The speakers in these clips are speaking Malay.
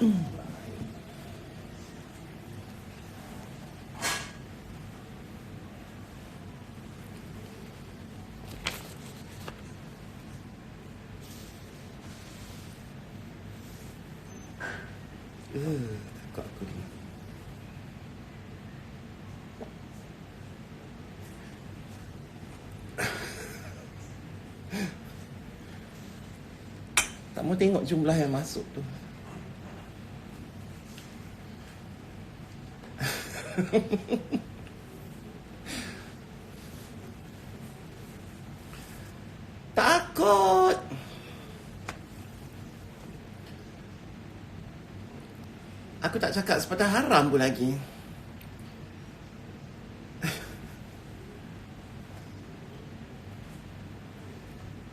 Takut aku ni. Tak mau tengok jumlah yang masuk tu. Takut. Aku tak cakap sepatah haram pun lagi.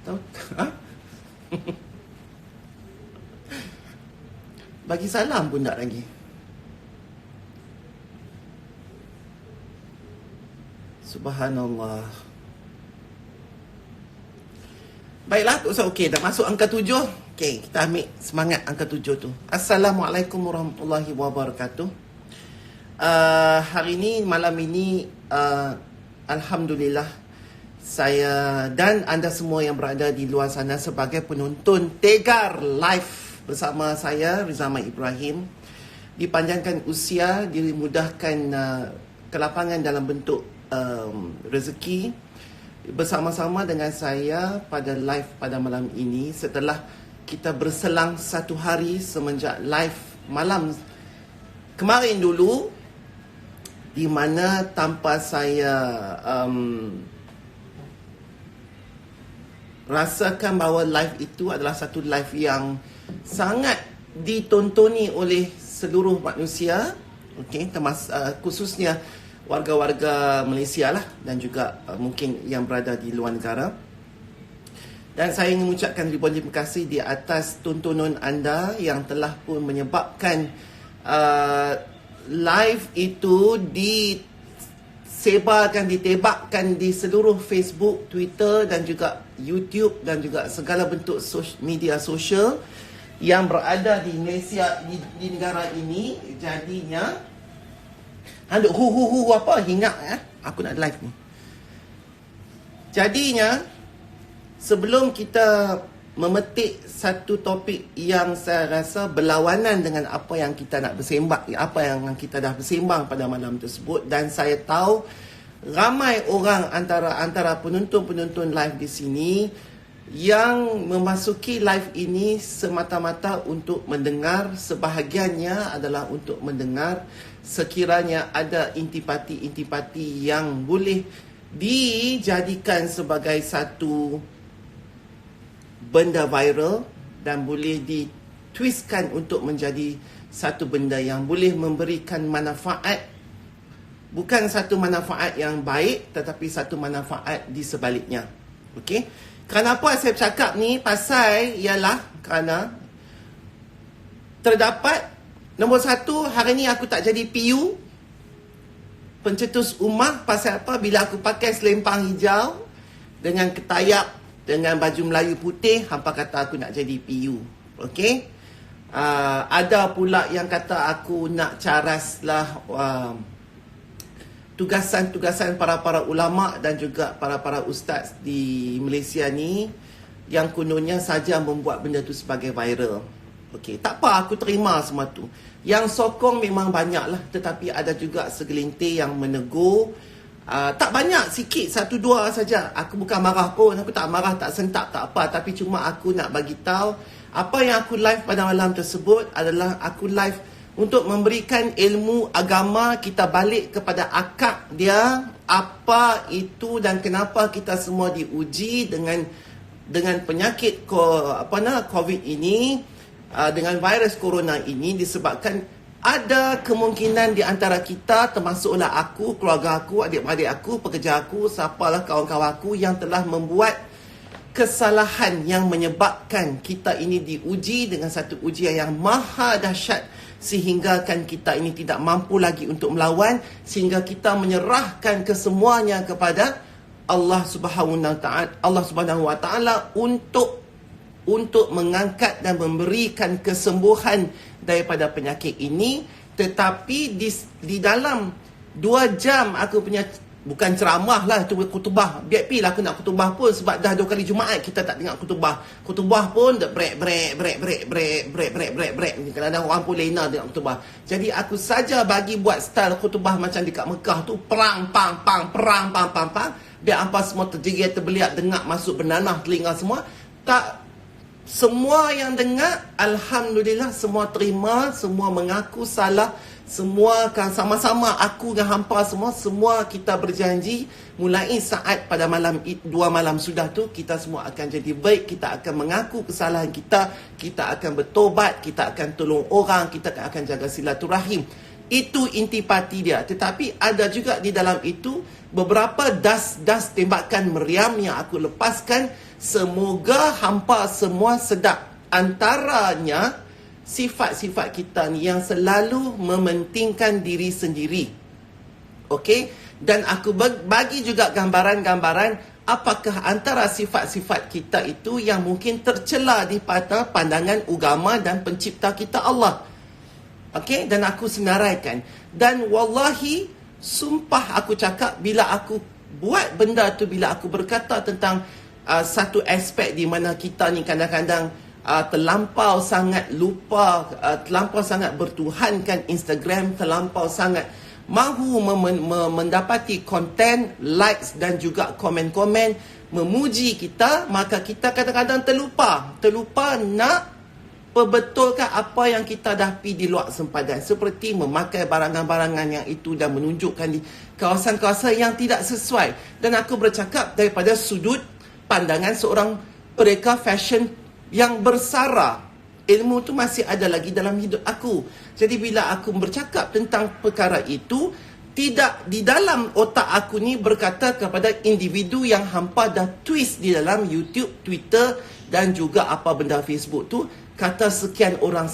Tahu? Ha? Bagi salam pun tak lagi. Subhanallah. Baiklah, tak usah. Okey, dah masuk angka 7. Okey, kita ambil semangat angka 7 tu. Assalamualaikum warahmatullahi wabarakatuh. Hari ni, malam ini, Alhamdulillah, saya dan anda semua yang berada di luar sana sebagai penonton Tegar Live bersama saya, Rizama Ibrahim, dipanjangkan usia, dimudahkan kelapangan dalam bentuk rezeki bersama-sama dengan saya pada live pada malam ini setelah kita berselang satu hari semenjak live malam kemarin dulu, di mana tanpa saya rasakan bahawa live itu adalah satu live yang sangat ditontoni oleh seluruh manusia, okey, khususnya warga-warga Malaysia lah, dan juga mungkin yang berada di luar negara. Dan saya ingin mengucapkan ribuan terima kasih di atas tontonan anda yang telah pun menyebabkan live itu disebarkan, ditebakkan di seluruh Facebook, Twitter dan juga YouTube dan juga segala bentuk media sosial yang berada di Malaysia, di negara ini. Jadinya Handuk hu apa hinggap aku nak live ni. Jadinya sebelum kita memetik satu topik yang saya rasa berlawanan dengan apa yang kita nak bersembang, apa yang kita dah bersembang pada malam tersebut, dan saya tahu ramai orang antara penonton-penonton live di sini yang memasuki live ini semata-mata untuk mendengar, sebahagiannya adalah untuk mendengar sekiranya ada intipati-intipati yang boleh dijadikan sebagai satu benda viral dan boleh ditwistkan untuk menjadi satu benda yang boleh memberikan manfaat, bukan satu manfaat yang baik tetapi satu manfaat di sebaliknya. Okey? Kenapa saya cakap ni? Pasal ialah kerana terdapat, nombor satu, hari ni aku tak jadi PU, pencetus ummah. Pasal apa? Bila aku pakai selempang hijau dengan ketayak dengan baju Melayu putih, hampa kata aku nak jadi PU. Okey? Ada pula yang kata aku nak caraslah tugasan-tugasan para ulama dan juga para ustaz di Malaysia ni yang kononnya saja membuat benda tu sebagai viral. Okey, tak apa, aku terima semua tu. Yang sokong memang banyak lah, tetapi ada juga segelintir yang menegur. Tak banyak, sikit, satu dua saja. Aku bukan marah pun, aku tak marah, tak sentak, tak apa. Tapi cuma aku nak bagi tahu apa yang aku live pada malam tersebut adalah aku live untuk memberikan ilmu agama kita balik kepada akar dia, apa itu dan kenapa kita semua diuji dengan penyakit COVID ini, dengan virus corona ini, disebabkan ada kemungkinan di antara kita, termasuklah aku, keluarga aku, adik-adik aku, pekerja aku, siapalah kawan-kawan aku yang telah membuat kesalahan yang menyebabkan kita ini diuji dengan satu ujian yang maha dahsyat, sehingga kan kita ini tidak mampu lagi untuk melawan, sehingga kita menyerahkan kesemuanya kepada Allah Subhanahu Wa Taala untuk untuk mengangkat dan memberikan kesembuhan daripada penyakit ini. Tetapi di dalam 2 jam aku punya, bukan ceramah lah, itu khutbah. VIP lah aku nak khutbah pun, sebab dah 2 kali Jumaat kita tak dengar khutbah. Khutbah pun break. Kadang-kadang orang pun lena dengar khutbah. Jadi aku saja bagi buat style khutbah macam dekat Mekah tu, perang, pang. Biar hampa semua terjerit, terbeliak, dengar masuk bernanah telinga semua. Tak, semua yang dengar, Alhamdulillah, semua terima, semua mengaku salah. Semua kan sama-sama, aku dengan hampa semua kita berjanji mulai saat pada malam 2 malam sudah tu, kita semua akan jadi baik, kita akan mengaku kesalahan kita akan bertobat, kita akan tolong orang, kita akan jaga silaturahim. Itu intipati dia. Tetapi ada juga di dalam itu beberapa das tembakan meriam yang aku lepaskan. Semoga hampa semua sedap. Antaranya sifat-sifat kita ni yang selalu mementingkan diri sendiri. Okey? Dan aku bagi juga gambaran-gambaran apakah antara sifat-sifat kita itu yang mungkin tercela di mata pandangan agama dan pencipta kita Allah. Okey? Dan aku senaraikan. Dan wallahi, sumpah aku cakap, bila aku buat benda tu, bila aku berkata tentang satu aspek di mana kita ni kadang-kadang terlampau sangat lupa, terlampau sangat bertuhankan Instagram, terlampau sangat mahu mendapati konten, likes dan juga komen-komen memuji kita, maka kita kadang-kadang terlupa nak perbetulkan apa yang kita dah pi di luar sempadan, seperti memakai barangan-barangan yang itu dan menunjukkan di kawasan-kawasan yang tidak sesuai. Dan aku bercakap daripada sudut pandangan seorang mereka fashion yang bersara. Ilmu tu masih ada lagi dalam hidup aku. Jadi bila aku bercakap tentang perkara itu, tidak di dalam otak aku ni berkata kepada individu yang hampa dah twist di dalam YouTube, Twitter dan juga apa benda Facebook tu, kata sekian orang.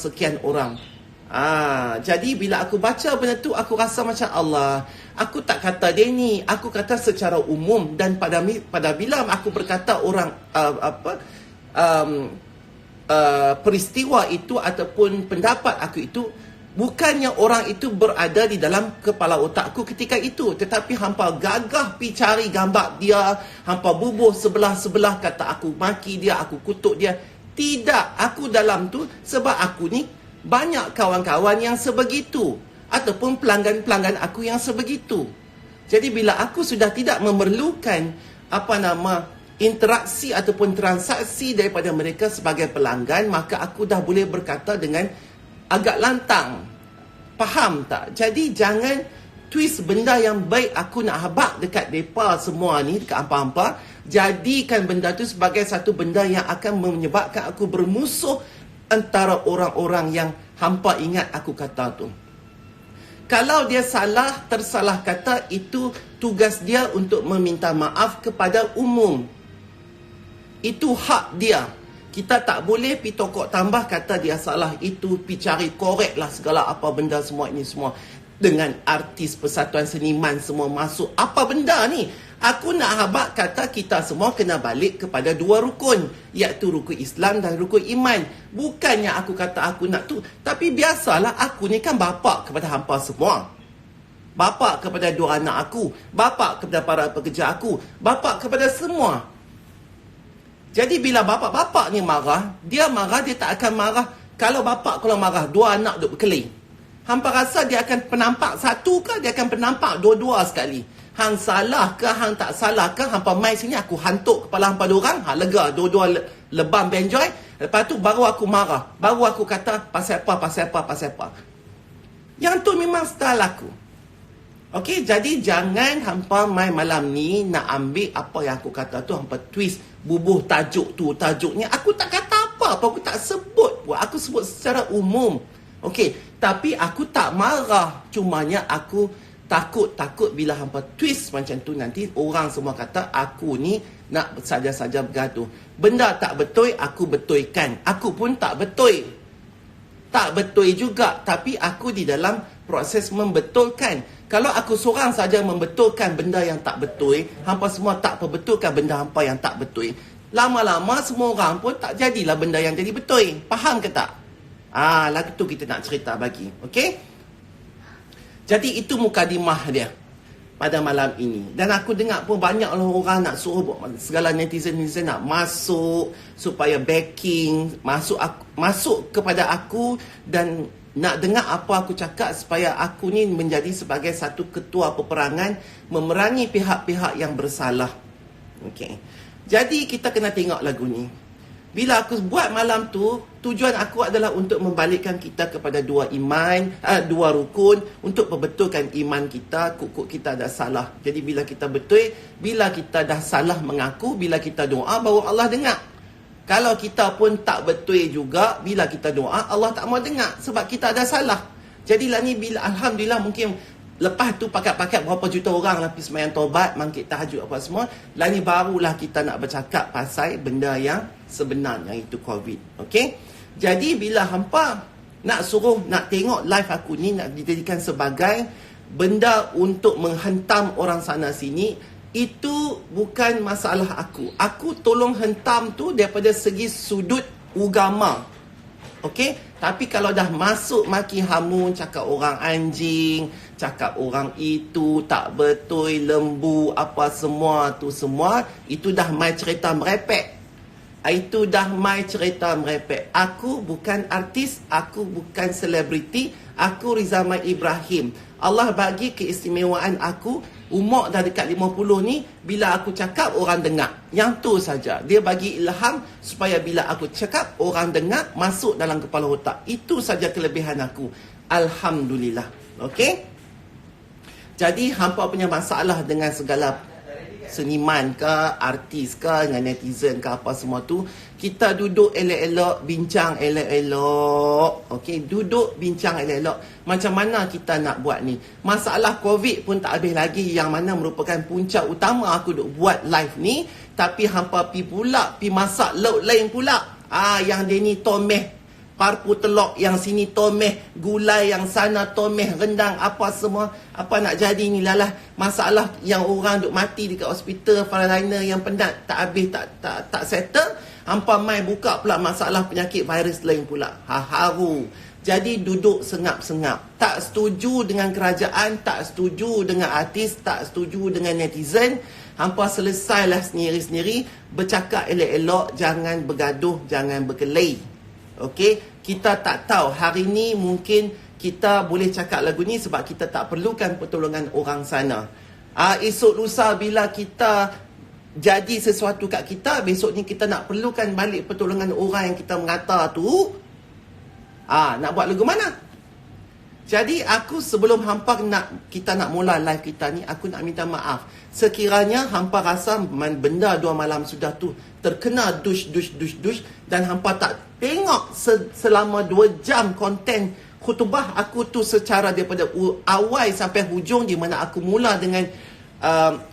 Jadi bila aku baca benda tu, aku rasa macam Allah, aku tak kata dia ni, aku kata secara umum. Dan pada bila aku berkata orang peristiwa itu ataupun pendapat aku itu, bukannya orang itu berada di dalam kepala otakku ketika itu, tetapi hampa gagah pi cari gambar dia, hampa bubuh sebelah-sebelah, kata aku maki dia, aku kutuk dia. Tidak, aku dalam tu sebab aku ni banyak kawan-kawan yang sebegitu, ataupun pelanggan-pelanggan aku yang sebegitu. Jadi bila aku sudah tidak memerlukan interaksi ataupun transaksi daripada mereka sebagai pelanggan, maka aku dah boleh berkata dengan agak lantang. Faham tak? Jadi jangan twist benda yang baik aku nak habak dekat mereka semua ni, dekat hampa-hampa. Jadikan benda tu sebagai satu benda yang akan menyebabkan aku bermusuh antara orang-orang yang hampa ingat aku kata tu. Kalau dia tersalah kata, itu tugas dia untuk meminta maaf kepada umum. Itu hak dia. Kita tak boleh pi tokok tambah kata dia salah, itu pi cari korek lah segala apa benda semua ini semua. Dengan artis persatuan seniman semua masuk. Apa benda ni? Aku nak habak kata kita semua kena balik kepada 2 rukun, iaitu rukun Islam dan rukun iman. Bukannya aku kata aku nak tu, tapi biasalah aku ni kan bapa kepada hampa semua. Bapa kepada 2 anak aku, bapa kepada para pekerja aku, bapa kepada semua. Jadi bila bapa-bapa ni marah, dia tak akan marah. Kalau bapa kalau marah, 2 anak duk berkelahi, hampa rasa dia akan penampak satu ke dia akan penampak dua-dua sekali? Hang salah ke hang tak salah ke, hampa mai sini aku hantuk kepala hampa diorang, lega, dua-dua lebam benjoy. Lepas tu baru aku marah, baru aku kata pasal apa. Yang tu memang style aku. Okey, jadi jangan hampa mai malam ni nak ambil apa yang aku kata tu, hampa twist, bubuh tajuk tu, tajuknya aku tak kata apa, aku tak sebut pun, aku sebut secara umum. Okey, tapi aku tak marah, cumanya aku takut bila hampa twist macam tu, nanti orang semua kata aku ni nak saja-saja bergaduh. Benda tak betul, aku betulkan. Aku pun tak betul. Tak betul juga, tapi aku di dalam proses membetulkan. Kalau aku seorang saja membetulkan benda yang tak betul, hampa semua tak perbetulkan benda hampa yang tak betul, lama-lama semua orang pun tak jadilah benda yang jadi betul. Faham ke tak? Lagu tu kita nak cerita bagi. Okey? Jadi itu mukadimah dia pada malam ini. Dan aku dengar pun banyak orang nak suruh segala netizen nak masuk supaya backing, masuk kepada aku dan nak dengar apa aku cakap supaya aku ni menjadi sebagai satu ketua peperangan memerangi pihak-pihak yang bersalah. Okey. Jadi kita kena tengok lagu ni. Bila aku buat malam tu, tujuan aku adalah untuk membalikkan kita kepada dua rukun, untuk perbetulkan iman kita, kuk kita dah salah. Jadi bila kita betul, bila kita dah salah mengaku, bila kita doa, baru Allah dengar. Kalau kita pun tak betul juga, bila kita doa, Allah tak mau dengar sebab kita ada salah. Jadilah ni bila Alhamdulillah mungkin lepas tu pakat-pakat berapa juta orang lah pergi sembahyang taubat, mangkit tahajud apa semua. Lah ni barulah kita nak bercakap pasal benda yang sebenarnya, iaitu COVID. Okey? Jadi bila hampa nak suruh, nak tengok live aku ni nak dijadikan sebagai benda untuk menghentam orang sana sini, itu bukan masalah aku. Aku tolong hentam tu daripada segi sudut agama. Okey? Tapi kalau dah masuk maki hamun, cakap orang anjing, cakap orang itu tak betul, lembu, apa semua tu semua, itu dah mai cerita merepek. Itu dah mai cerita merepek. Aku bukan artis, aku bukan selebriti, aku Rizamai Ibrahim. Allah bagi keistimewaan aku, umur dah dekat 50 ni, bila aku cakap orang dengar. Yang tu saja. Dia bagi ilham supaya bila aku cakap orang dengar, masuk dalam kepala otak. Itu saja kelebihan aku. Alhamdulillah. Okey? Jadi hampa punya masalah dengan segala seniman ke, artis ke, dengan netizen ke, apa semua tu, kita duduk elok-elok, bincang elok-elok. Okey, duduk bincang elok-elok. Macam mana kita nak buat ni? Masalah COVID pun tak habis lagi, yang mana merupakan punca utama aku duk buat live ni. Tapi hampa pi masak lauk lain pula. Yang dia ni tomeh parpu telok, yang sini tomeh gulai, yang sana tomeh rendang, apa semua. Apa nak jadi ni lah masalah yang orang duk mati dekat hospital, frontliner yang penat tak habis, tak settle. Hampa mai buka pula masalah penyakit virus lain pula. Haru. Jadi duduk sengap-sengap. Tak setuju dengan kerajaan, tak setuju dengan artis, tak setuju dengan netizen. Hampa selesailah sendiri-sendiri, bercakap elok-elok, jangan bergaduh, jangan berkelahi. Okey, kita tak tahu hari ni mungkin kita boleh cakap lagu ni sebab kita tak perlukan pertolongan orang sana. Esok lusa bila kita jadi sesuatu kat kita, besok ni kita nak perlukan balik pertolongan orang yang kita mengata tu. Nak buat lagu mana? Jadi aku sebelum hampa kita nak mula live kita ni, aku nak minta maaf. Sekiranya hampa rasa benda 2 malam sudah tu terkena dush dan hampa tak tengok selama 2 jam konten khutbah aku tu secara daripada awal sampai hujung, di mana aku mula dengan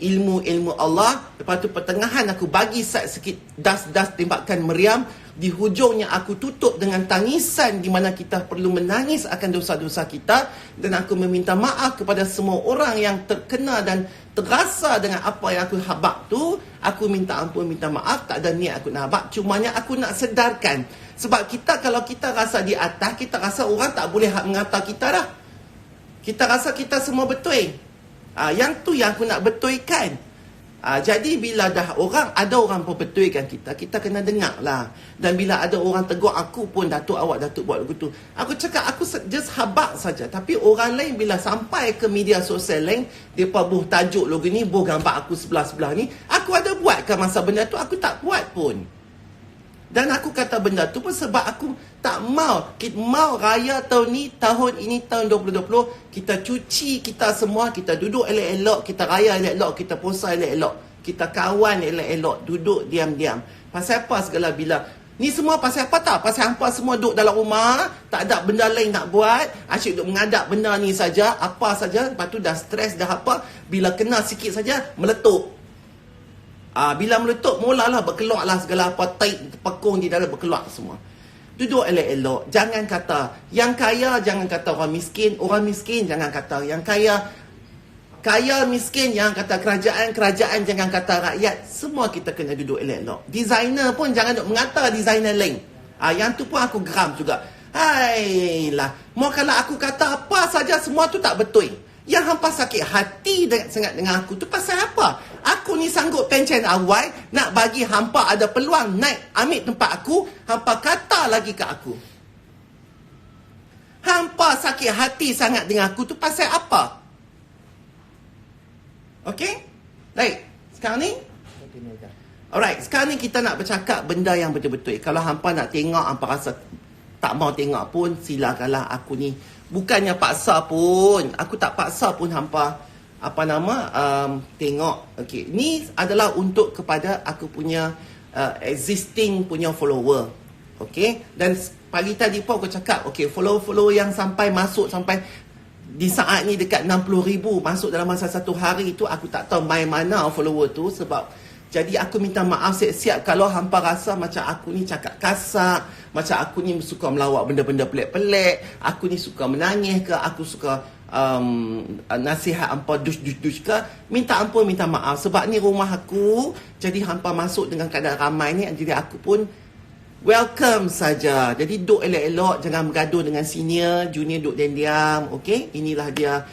ilmu Allah. Lepas tu pertengahan aku bagi sikit das tembakan meriam. Di hujungnya aku tutup dengan tangisan, di mana kita perlu menangis akan dosa-dosa kita. Dan aku meminta maaf kepada semua orang yang terkena dan terasa dengan apa yang aku habak tu. Aku minta ampun, minta maaf. Tak ada niat aku nak habak, cumanya aku nak sedarkan. Sebab kita, kalau kita rasa di atas, kita rasa orang tak boleh mengata kita dah. Kita rasa kita semua betul. Yang tu yang aku nak betulkan. Jadi bila dah ada orang perbetulkan kita, kita kena dengar lah. Dan bila ada orang tegur aku pun, Datuk buat lagu tu, aku cakap aku just habak saja. Tapi orang lain bila sampai ke media sosial lain, mereka buh tajuk lagu ni, buh gambar aku sebelah-sebelah ni, aku ada buat ke masa benda tu? Aku tak buat pun. Dan aku kata benda tu pun sebab aku tak mau. Kita mau raya tahun ini tahun 2020, kita cuci kita semua, kita duduk elok-elok, kita raya elok-elok, kita puasa elok-elok, kita kawan elok-elok, duduk diam-diam. Pasal apa segala bila? Ni semua pasal apa tak? Pasal hampa semua duduk dalam rumah, tak ada benda lain nak buat, asyik duduk mengadap benda ni saja, apa saja, lepas tu dah stres, dah apa, bila kena sikit saja meletup. Bila meletup, mulalah berkeluarlah segala apa, pekung di dalam berkeluar semua. Duduk elok-elok. Jangan kata yang kaya, jangan kata orang miskin jangan kata yang kaya. Kaya miskin, yang kata kerajaan jangan kata rakyat. Semua kita kena duduk elok-elok. Designer pun jangan duk mengata designer lain. Yang tu pun aku geram juga. Hailah, mau kalau aku kata apa saja semua tu tak betul. Yang hampa sakit hati sangat dengan aku tu pasal apa? Aku ni sanggup pencen awal nak bagi hampa ada peluang naik ambil tempat aku, hampa kata lagi ke aku. Hampa sakit hati sangat dengan aku tu pasal apa? Okey? Baik. Sekarang ni? Alright, sekarang ni kita nak bercakap benda yang betul-betul. Kalau hampa nak tengok, hampa rasa tak mau tengok pun, silakanlah. Aku ni bukannya paksa pun. Aku tak paksa pun hampa tengok. Okey, ni adalah untuk kepada aku punya existing punya follower. Okey, dan pagi tadi pun aku cakap, okey, follower yang sampai masuk sampai di saat ni dekat 60,000 masuk dalam masa satu hari tu, aku tak tahu main mana follower tu. Sebab jadi aku minta maaf siap-siap kalau hampa rasa macam aku ni cakap kasar, macam aku ni suka melawak benda-benda pelik-pelik, aku ni suka menangis ke, aku suka nasihat hampa dush ke, minta ampun, minta maaf. Sebab ni rumah aku, jadi hampa masuk dengan keadaan ramai ni, jadi aku pun welcome saja. Jadi duduk elok-elok, jangan bergaduh dengan senior, junior duduk diam-diam. Okey, inilah dia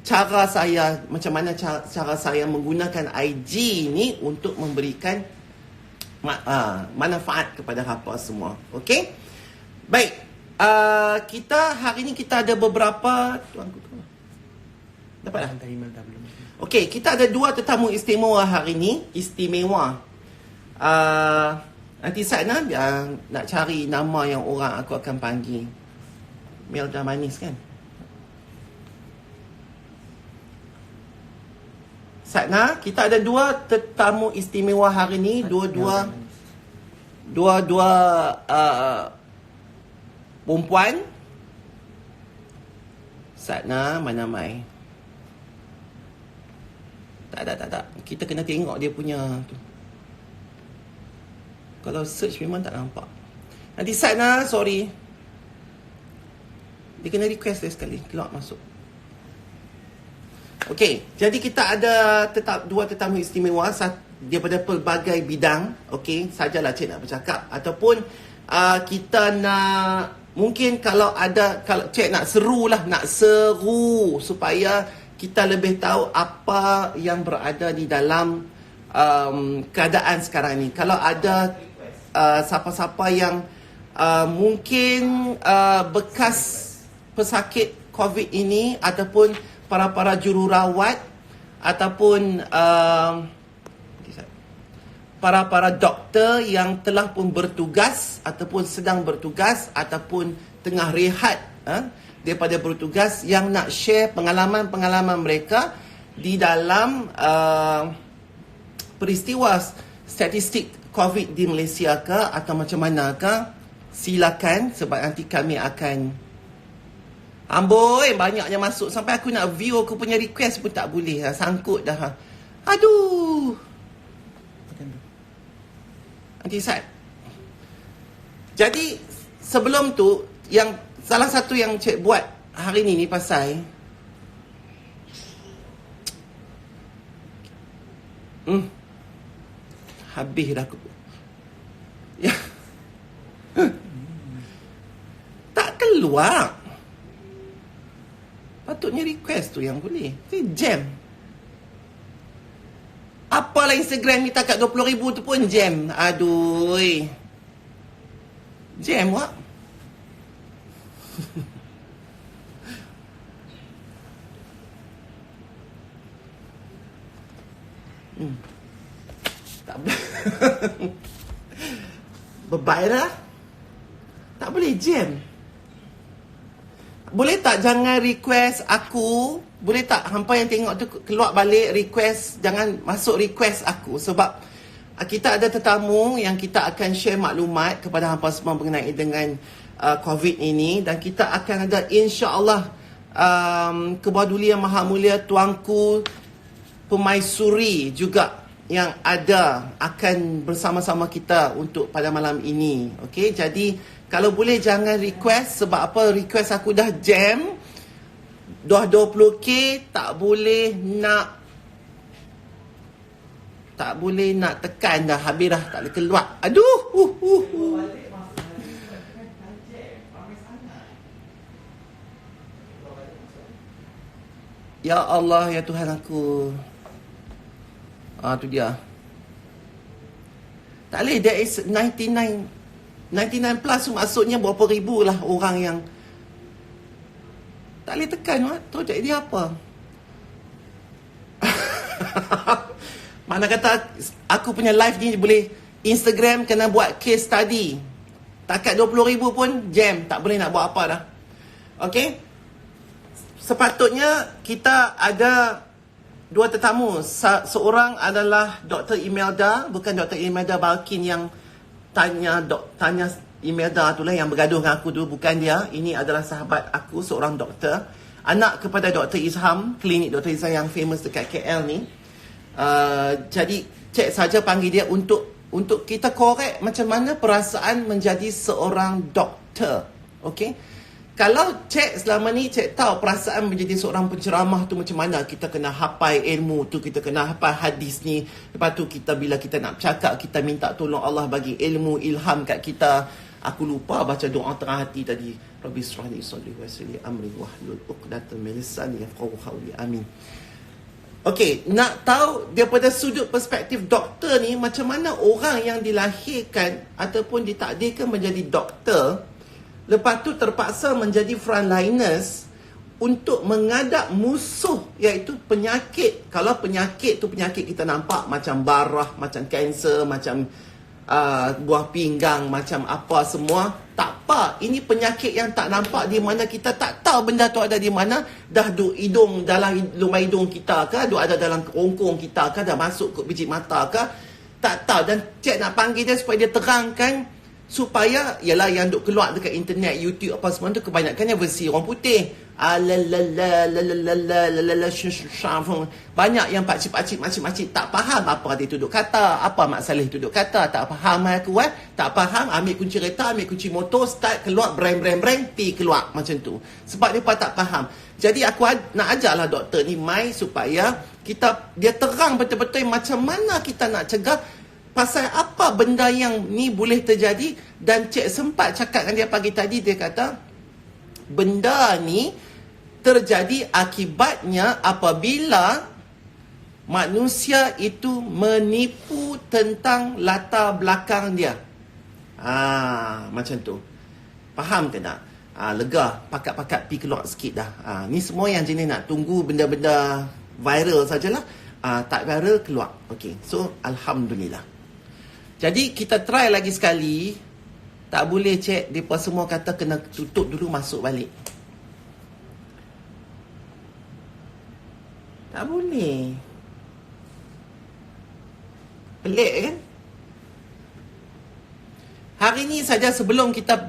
cara saya, macam mana cara saya menggunakan IG ni untuk memberikan manfaat kepada hampa semua. Okey, baik. Kita hari ni kita ada beberapa dapat dah? Okey, kita ada 2 tetamu istimewa hari ni. Istimewa. Nanti Satna nak cari nama yang orang aku akan panggil. Melda manis kan? Satna, kita ada 2 tetamu istimewa hari ni. Dua-dua perempuan. Satna, mana mai? Tak. Kita kena tengok dia punya tu. Kalau search memang tak nampak. Nanti Satna, sorry. Dia kena request dia sekali. Keluar masuk. Okey, jadi kita ada 2 tetamu istimewa daripada pelbagai bidang. Okey, sajalah cik nak bercakap. Ataupun kita nak, mungkin kalau cik nak seru supaya kita lebih tahu apa yang berada di dalam keadaan sekarang ni. Kalau ada siapa-siapa yang mungkin bekas pesakit COVID ini, ataupun para jururawat, ataupun para doktor yang telah pun bertugas ataupun sedang bertugas ataupun tengah rehat daripada bertugas, yang nak share pengalaman-pengalaman mereka di dalam peristiwa statistik COVID di Malaysia ke, atau macam mana ke, silakan. Sebab nanti kami akan amboi, banyaknya masuk sampai aku nak view aku punya request pun tak boleh. Sangkut dah. Aduh. Nanti Sat. Jadi sebelum tu, yang salah satu yang cik buat hari ni pasal habis dah aku. Ya. Tak keluar. Patutnya request tu yang boleh. Itu jam. Apalah Instagram ni takat 20,000 tu pun jam. Aduh. Jam wak. Tak boleh. Bebaik dah. Tak boleh jam. Boleh tak jangan request aku? Boleh tak hampa yang tengok tu keluar balik request, jangan masuk request aku. Sebab kita ada tetamu yang kita akan share maklumat kepada hampa semua mengenai dengan COVID ini. Dan kita akan ada insya-Allah Kebahaduli Yang Maha Mulia Tuanku Pemaisuri juga yang ada akan bersama-sama kita untuk pada malam ini. Okey, jadi kalau boleh jangan request. Sebab apa? Request aku dah jam. dah 20k tak boleh nak tekan dah. Habis dah, tak boleh keluar. Aduh. Ya Allah, ya Tuhan aku. Tu dia. Tak boleh, there is 99 plus tu, maksudnya berapa ribu lah orang yang tak boleh tekan. Tahu tak dia apa? Mana kata aku punya live ni boleh Instagram kena buat case study. Takat 20,000 pun jam, tak boleh nak buat apa dah. Okay, sepatutnya kita ada dua tetamu. Seorang adalah Dr. Imelda, bukan Dr. Imelda Balkin yang tanya Imelda tu lah yang bergaduh dengan aku dulu, bukan dia. Ini adalah sahabat aku, seorang doktor, anak kepada Dr. Izham, klinik Dr. Izham yang famous dekat KL ni. Jadi cik saja panggil dia untuk kita korek macam mana perasaan menjadi seorang doktor. Okey, kalau cik selama ni cik tahu perasaan menjadi seorang penceramah tu macam mana, kita kena hafal ilmu tu, kita kena hafal hadis ni, lepas tu kita bila kita nak bercakap kita minta tolong Allah bagi ilmu, ilham kat kita. Aku lupa baca doa tengah hati tadi, Rabbi shrah li sadri wa yassir li amri wahlul 'uqdatam min lisani yafqahu qawli. Amin. Okey, nak tahu daripada sudut perspektif doktor ni, macam mana orang yang dilahirkan ataupun ditakdirkan menjadi doktor, lepas tu terpaksa menjadi frontliners untuk menghadap musuh, iaitu penyakit. Kalau penyakit tu penyakit kita nampak macam barah, macam kanser, macam buah pinggang, macam apa semua. Tak apa, ini penyakit yang tak nampak, di mana kita tak tahu benda tu ada di mana. Dah duk hidung, dalam lumai hidung kita ke, duk ada dalam kerongkong kita ke, dah masuk ke biji mata ke, tak tahu. Dan cik nak panggil dia supaya dia terangkan, supaya ialah yang duk keluar dekat internet, YouTube apa semua tu kebanyakannya versi orang putih. Banyak yang pakcik-pakcik makcik-makcik tak faham apa dia duduk kata, apa Mak Saleh duduk kata, tak faham aku tak faham, ambil kunci kereta, ambil kunci motor, start keluar, breng, pi keluar macam tu. Sebab dia tak faham. Jadi aku nak ajarlah doktor ni mai supaya dia terang betul-betul macam mana kita nak cegah, pasal apa benda yang ni boleh terjadi. Dan cik sempat cakap dengan dia pagi tadi, dia kata benda ni terjadi akibatnya apabila manusia itu menipu tentang latar belakang dia. Macam tu. Faham ke tak? Lega, pakat-pakat pi keluar sikit dah. Ni semua yang jenis nak tunggu benda-benda viral sajalah. Tak viral keluar. Okey. So alhamdulillah. Jadi kita try lagi sekali. Tak boleh cek, mereka semua kata kena tutup dulu, masuk balik. Tak boleh. Pelik kan? Hari ni saja sebelum kita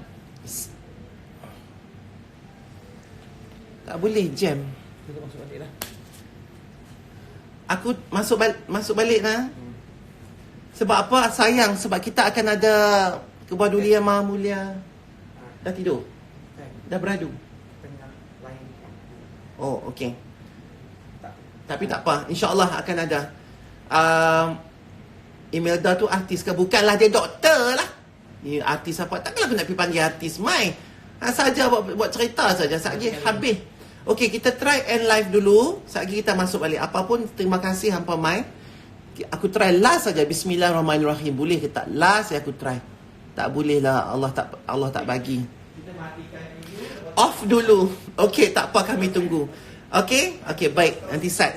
tak boleh jam. Kita masuk balik dah. Aku masuk balik lah. Sebab apa? Sayang, sebab kita akan ada Kebah Duli yang Maha Mulia. Dah tidur? Dah beradu? Oh, okey. Tapi tak apa, insyaAllah akan ada. Imelda tu artis ke? Bukanlah dia doktor lah. Ni artis apa? Takkanlah aku nak pergi panggil artis mai. Saja buat cerita saja. Sekejap habis. Okey, kita try end live dulu. Sekejap kita masuk balik. Apapun, terima kasih hampa mai. Aku try last saja. Bismillahirrahmanirrahim. Boleh ke tak? Last aku try. Tak boleh lah. Allah tak bagi. Kita matikan dulu. Off dulu. Okey, tak apa, kami tunggu. Okey? Okey, baik. Nanti start.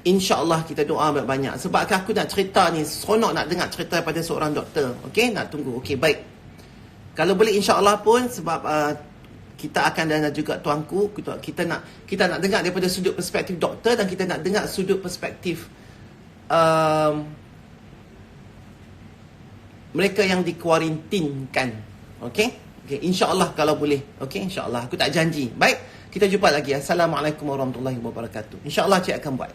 InsyaAllah kita doa banyak-banyak. Sebab aku nak cerita ni, seronok nak dengar cerita daripada seorang doktor. Okey? Nak tunggu. Okey, baik. Kalau boleh insyaAllah pun, sebab kita akan ada juga tuanku. Kita nak dengar daripada sudut perspektif doktor, dan kita nak dengar sudut perspektif mereka yang dikuarantinkan. Okey? Okey, insya-Allah kalau boleh. Okey, insya-Allah. Aku tak janji. Baik, kita jumpa lagi. Assalamualaikum warahmatullahi wabarakatuh. Insya-Allah cik akan buat.